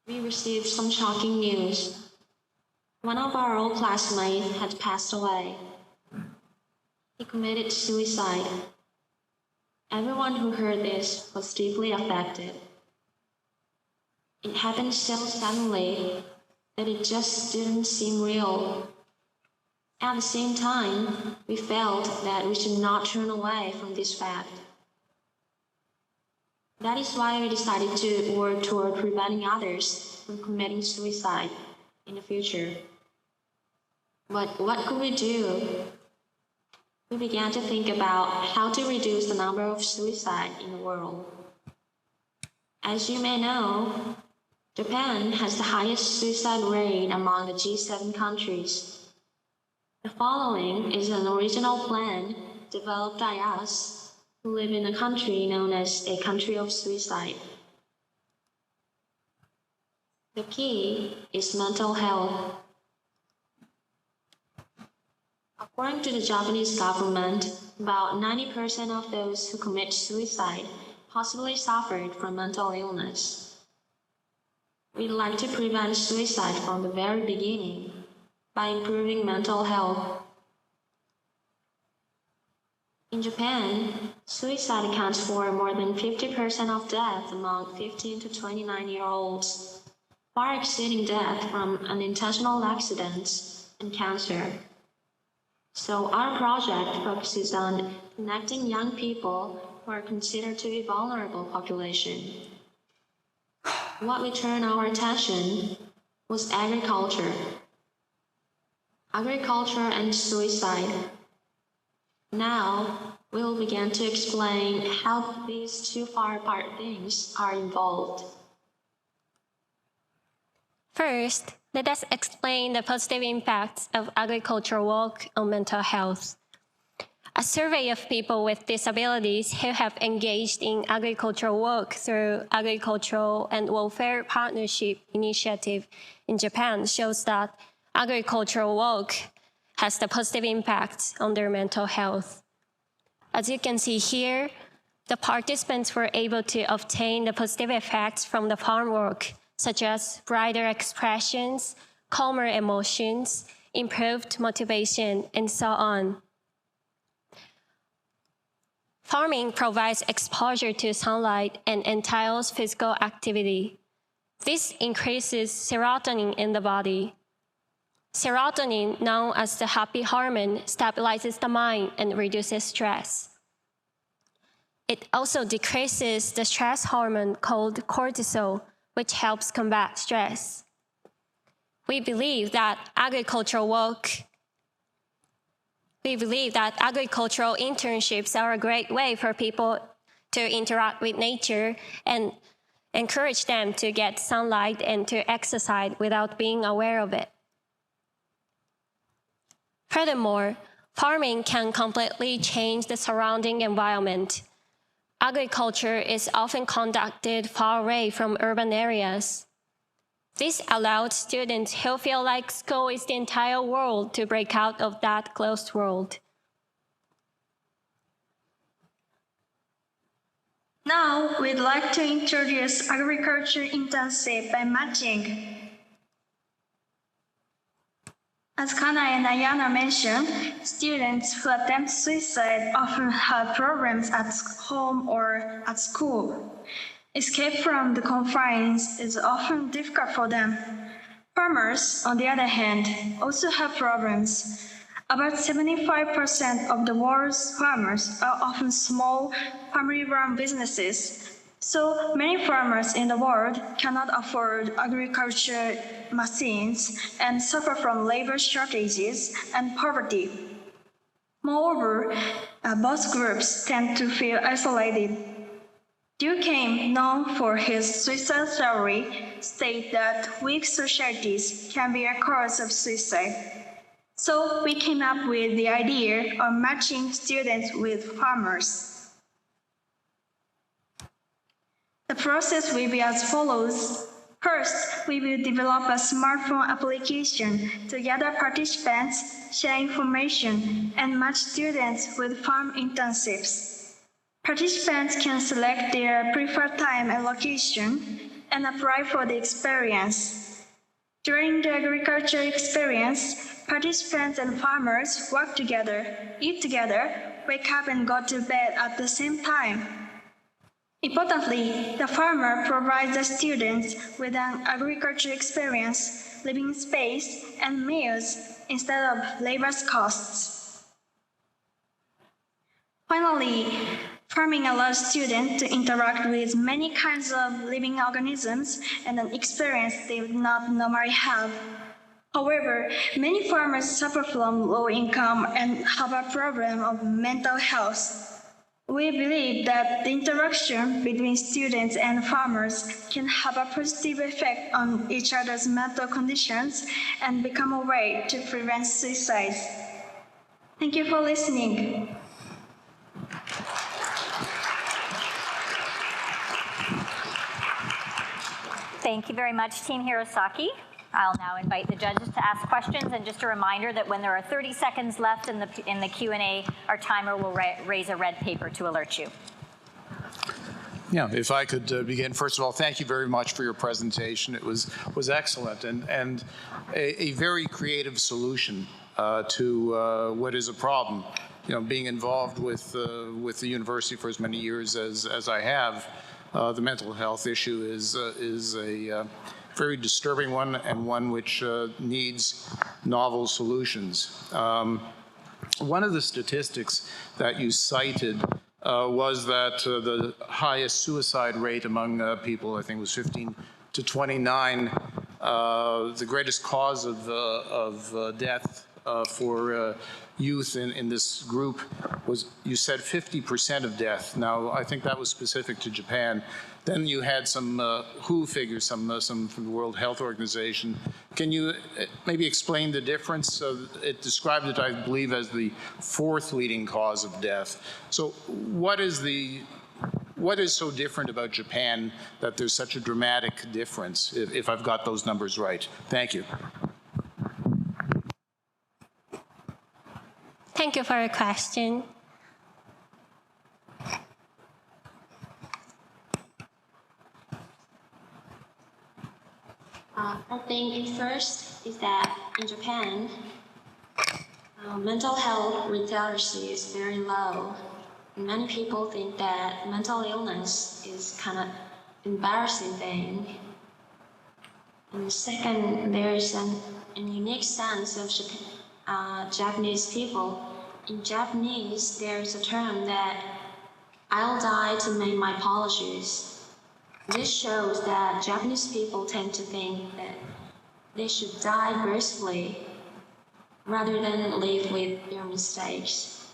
We received some shocking news. One of our old classmates had passed away. He committed suicide. Everyone who heard this was deeply affected. It happened so suddenly that it just didn't seem real. At the same time, we felt that we should not turn away from this fact. That is why we decided to work toward preventing others from committing suicide in the future. But what could we do? We began to think about how to reduce the number of suicide in the world. As you may know, Japan has the highest suicide rate among the G7 countries. The following is an original plan developed by us who live in a country known as a country of suicide. The key is mental health. According to the Japanese government, about 90% of those who commit suicide possibly suffered from mental illness. We'd like to prevent suicide from the very beginning by improving mental health. In Japan, suicide accounts for more than 50% of deaths among 15 to 29-year-olds, far exceeding death from unintentional accidents and cancer. So our project focuses on connecting young people who are considered to be vulnerable population. What we turned our attention was agriculture. Agriculture and suicide. Now, we will begin to explain how these two far apart things are involved. First, let us explain the positive impacts of agricultural work on mental health. A survey of people with disabilities who have engaged in agricultural work through Agricultural and Welfare Partnership Initiative in Japan shows that agricultural work has the positive impact on their mental health. As you can see here, the participants were able to obtain the positive effects from the farm work, such as brighter expressions, calmer emotions, improved motivation, and so on. Farming provides exposure to sunlight and entails physical activity. This increases serotonin in the body. Serotonin, known as the happy hormone, stabilizes the mind and reduces stress. It also decreases the stress hormone called cortisol, which helps combat stress. We believe that agricultural internships are a great way for people to interact with nature and encourage them to get sunlight and to exercise without being aware of it. Furthermore, farming can completely change the surrounding environment. Agriculture is often conducted far away from urban areas. This allowed students who feel like school is the entire world to break out of that closed world. Now, we'd like to introduce agriculture internship by matching. As Kana and Ayana mentioned, students who attempt suicide often have problems at home or at school. Escape from the confines is often difficult for them. Farmers, on the other hand, also have problems. About 75% of the world's farmers are often small, family-run businesses. So many farmers in the world cannot afford agriculture machines and suffer from labor shortages and poverty. Moreover, both groups tend to feel isolated. Durkheim, known for his suicide theory, states that weak societies can be a cause of suicide. So we came up with the idea of matching students with farmers. The process will be as follows. First, we will develop a smartphone application to gather participants, share information, and match students with farm internships. Participants can select their preferred time and location, and apply for the experience. During the agriculture experience, participants and farmers work together, eat together, wake up and go to bed at the same time. Importantly, the farmer provides the students with an agriculture experience, living space, and meals instead of labor costs. Finally, farming allows students to interact with many kinds of living organisms and an experience they would not normally have. However, many farmers suffer from low income and have a problem of mental health. We believe that the interaction between students and farmers can have a positive effect on each other's mental conditions and become a way to prevent suicide. Thank you for listening. Thank you very much, Team Hirosaki. I'll now invite the judges to ask questions, and just a reminder that when there are 30 seconds left in the Q&A, our timer will raise a red paper to alert you. Yeah, if I could begin, first of all, thank you very much for your presentation. It was excellent and a very creative solution to what is a problem. You know, being involved with the university for as many years as I have, the mental health issue is a very disturbing one, and one which needs novel solutions. One of the statistics that you cited was that the highest suicide rate among people, I think, was 15 to 29. The greatest cause of death for youth in this group was, you said, 50% of death. Now, I think that was specific to Japan. Then you had some WHO figures, some from the World Health Organization. Can you maybe explain the difference? It described it, I believe, as the fourth leading cause of death. So what is so different about Japan that there's such a dramatic difference, if I've got those numbers right? Thank you. Thank you for your question. I think first is that in Japan, mental health literacy is very low. Many people think that mental illness is kind of embarrassing thing. And second, there is an unique sense of Japanese people. In Japanese, there is a term that I'll die to make my apologies. This shows that Japanese people tend to think that they should die gracefully rather than live with their mistakes.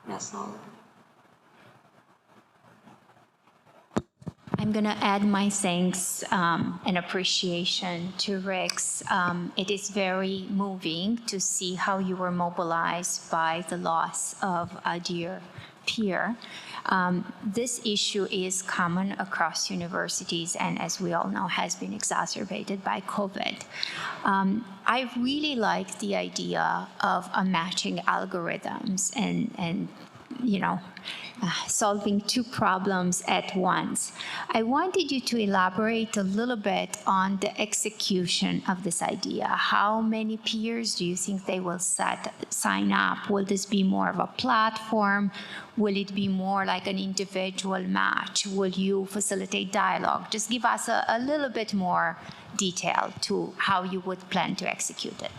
That's all. I'm going to add my thanks and appreciation to Rex. It is very moving to see how you were mobilized by the loss of a dear peer. This issue is common across universities, and as we all know, has been exacerbated by COVID. I really like the idea of matching algorithms and solving two problems at once. I wanted you to elaborate a little bit on the execution of this idea. How many peers do you think they will sign up? Will this be more of a platform? Will it be more like an individual match? Will you facilitate dialogue? Just give us a little bit more detail to how you would plan to execute it.